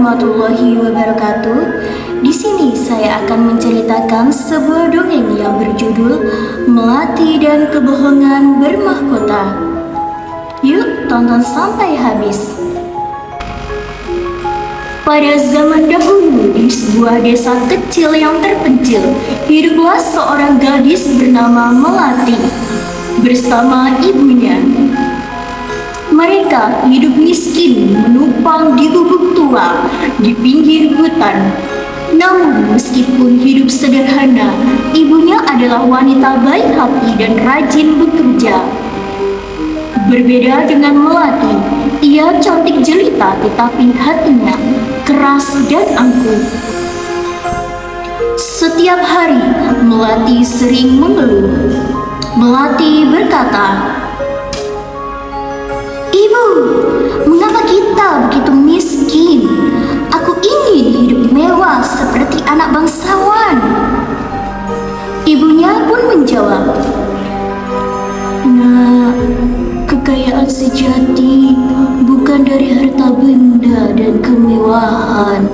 warahmatullahi wabarakatuh. Di sini saya akan menceritakan sebuah dongeng yang berjudul Melati dan Kebohongan Bermahkota. Yuk tonton sampai habis. Pada zaman dahulu di sebuah desa kecil yang terpencil, hiduplah seorang gadis bernama Melati bersama ibunya. Mereka hidup miskin menumpang di gubuk tua di pinggir hutan. Namun meskipun hidup sederhana, ibunya adalah wanita baik hati dan rajin bekerja. Berbeda dengan Melati, ia cantik jelita tetapi hatinya keras dan angkuh. Setiap hari Melati sering mengeluh. Melati berkata, "Ibu, mengapa kita begitu miskin? Aku ingin hidup mewah seperti anak bangsawan." Ibunya pun menjawab, "Nak, kekayaan sejati bukan dari harta benda dan kemewahan,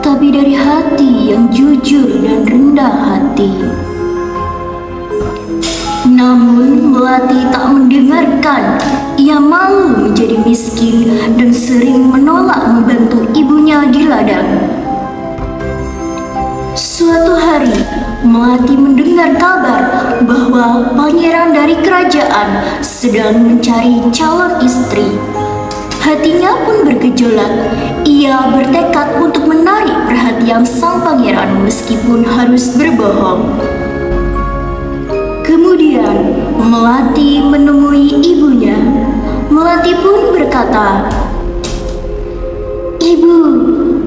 tapi dari hati yang jujur dan rendah hati." Namun Melati tak mendengarkan. Ia malu menjadi miskin dan sering menolak membantu ibunya di ladang. Suatu hari, Melati mendengar kabar bahwa pangeran dari kerajaan sedang mencari calon istri. Hatinya pun bergejolak. Ia bertekad untuk menarik perhatian sang pangeran meskipun harus berbohong. Kemudian Melati menemui ibunya. Melati pun berkata, "Ibu,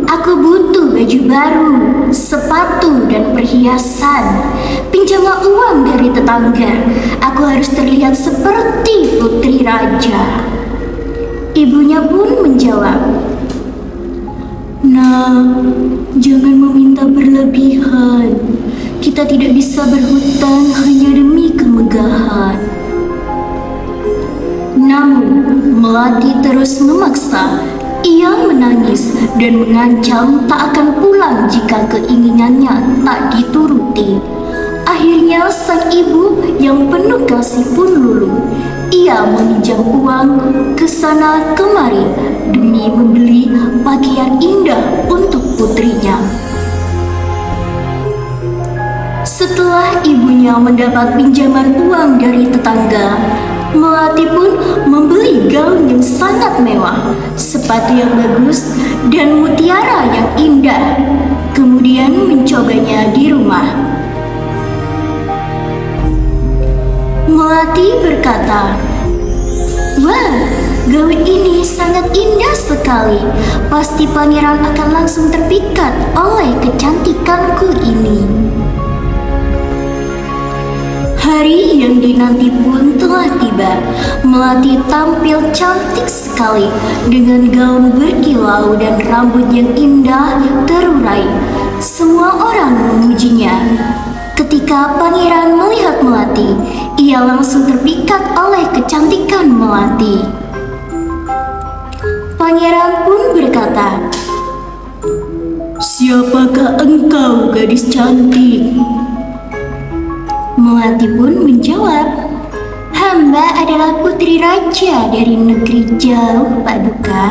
aku butuh baju baru, sepatu dan perhiasan. Pinjamlah uang dari tetangga. Aku harus terlihat seperti putri raja." Ibunya pun menjawab, "Nak, jangan meminta berlebihan. Kita tidak bisa berhutang hanya demi kemegahan." Namun Melati terus memaksa. Ia menangis dan mengancam tak akan pulang jika keinginannya tak dituruti. Akhirnya sang ibu yang penuh kasih pun luluh. Ia meminjam uang ke sana kemari demi membeli pakaian indah untuk putrinya. Setelah ibunya mendapat pinjaman uang dari tetangga, Melati pun membeli gaun yang sangat mewah, sepatu yang bagus, dan mutiara yang indah. Kemudian mencobanya di rumah. Melati berkata, "Wah, gaun ini sangat indah sekali. Pasti pangeran akan langsung terpikat oleh kecantikanku ini." Hari yang dinanti pun telah tiba. Melati tampil cantik sekali dengan gaun berkilau dan rambut yang indah terurai. Semua orang memujinya. Ketika pangeran melihat Melati, ia langsung terpikat oleh kecantikan Melati. Pangeran pun berkata, "Siapakah engkau, gadis cantik?" Melati pun menjawab, "Hamba adalah putri raja dari negeri jauh, Pak Duka."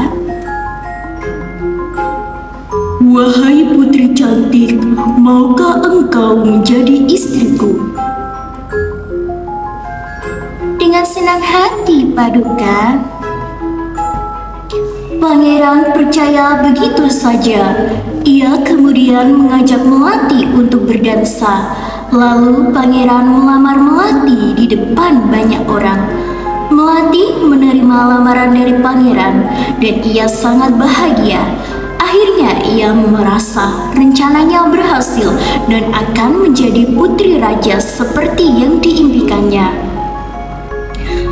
"Wahai putri cantik, maukah engkau menjadi istriku?" "Dengan senang hati, Pak Duka." Pangeran percaya begitu saja. Ia kemudian mengajak Melati untuk berdansa. Lalu pangeran melamar Melati di depan banyak orang. Melati menerima lamaran dari pangeran dan ia sangat bahagia. Akhirnya ia merasa rencananya berhasil dan akan menjadi putri raja seperti yang diimpikannya.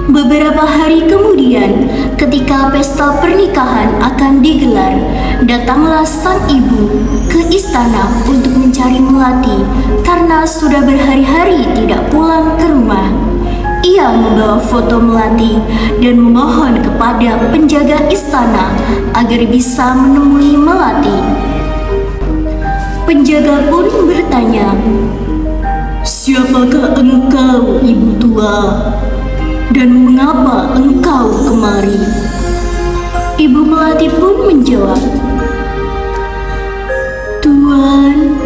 Beberapa hari kemudian, ketika pesta pernikahan akan digelar, datanglah sang ibu ke istana untuk mencari Melati karena sudah berhari-hari tidak pulang ke rumah. Ia membawa foto Melati dan memohon kepada penjaga istana agar bisa menemui Melati. Penjaga pun bertanya, "Siapakah engkau, ibu tua? Dan mengapa engkau kemari?" Ibu Melati pun menjawab, "Tuan,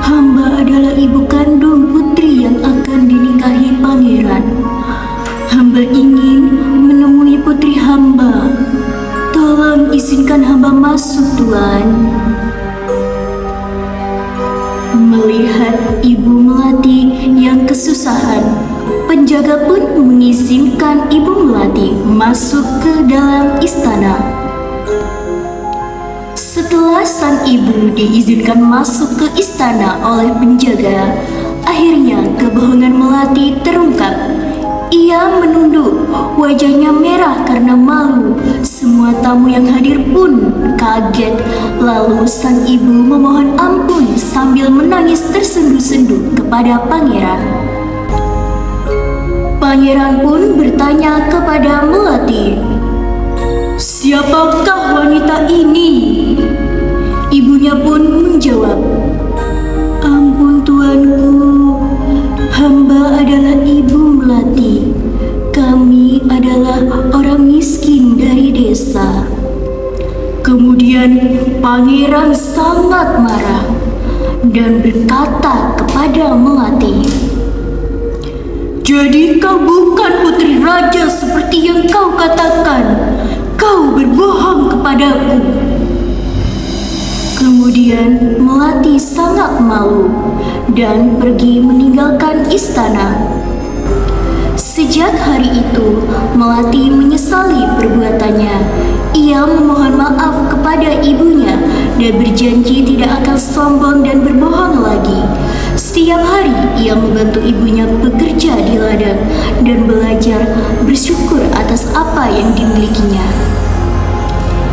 hamba adalah ibu kandung putri yang akan dinikahi pangeran. Hamba ingin menemui putri hamba. Tolong izinkan hamba masuk, Tuan." Melihat ibu Melati yang kesusahan, penjaga pun mengizinkan ibu Melati masuk ke dalam istana. Setelah sang ibu diizinkan masuk ke istana oleh penjaga, akhirnya kebohongan Melati terungkap. Ia menunduk, wajahnya merah karena malu. Semua tamu yang hadir pun kaget. Lalu sang ibu memohon ampun sambil menangis tersendu-sendu kepada pangeran. Pangeran pun bertanya kepada Melati, "Siapakah wanita ini?" Ibunya pun menjawab, "Ampun tuanku, hamba adalah ibu Melati. Kami adalah orang miskin dari desa." Kemudian pangeran sangat marah dan berkata kepada Melati, "Jadi kau bukan putri raja seperti yang kau katakan. Kau berbohong kepadaku." Kemudian Melati sangat malu dan pergi meninggalkan istana. Sejak hari itu, Melati menyesali perbuatannya. Ia memohon maaf kepada ibunya dan berjanji tidak akan sombong dan berbohong lagi. Setiap hari ia membantu ibunya bekerja di ladang dan belajar bersyukur atas apa yang dimilikinya.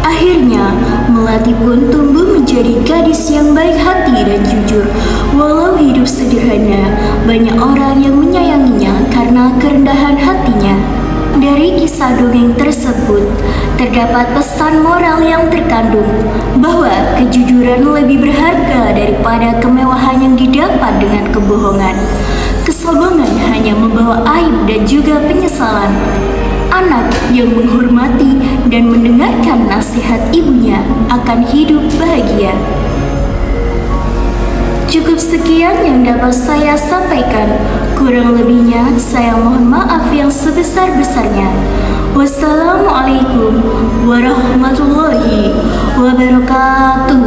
Akhirnya, Melati pun tumbuh menjadi gadis yang baik hati dan jujur. Walau hidup sederhana, banyak orang yang menyayanginya karena kerendahan hatinya. Dari kisah dongeng tersebut, terdapat pesan moral yang terkandung bahwa kejujuran lebih berharga daripada kemewahan yang didapat dengan kebohongan. Kesombongan hanya membawa aib dan juga penyesalan. Anak yang menghormati dan mendengarkan nasihat ibunya akan hidup bahagia. Cukup sekian yang dapat saya sampaikan. Kurang lebihnya saya mohon maaf yang sebesar-besarnya. Wassalamualaikum warahmatullahi wabarakatuh.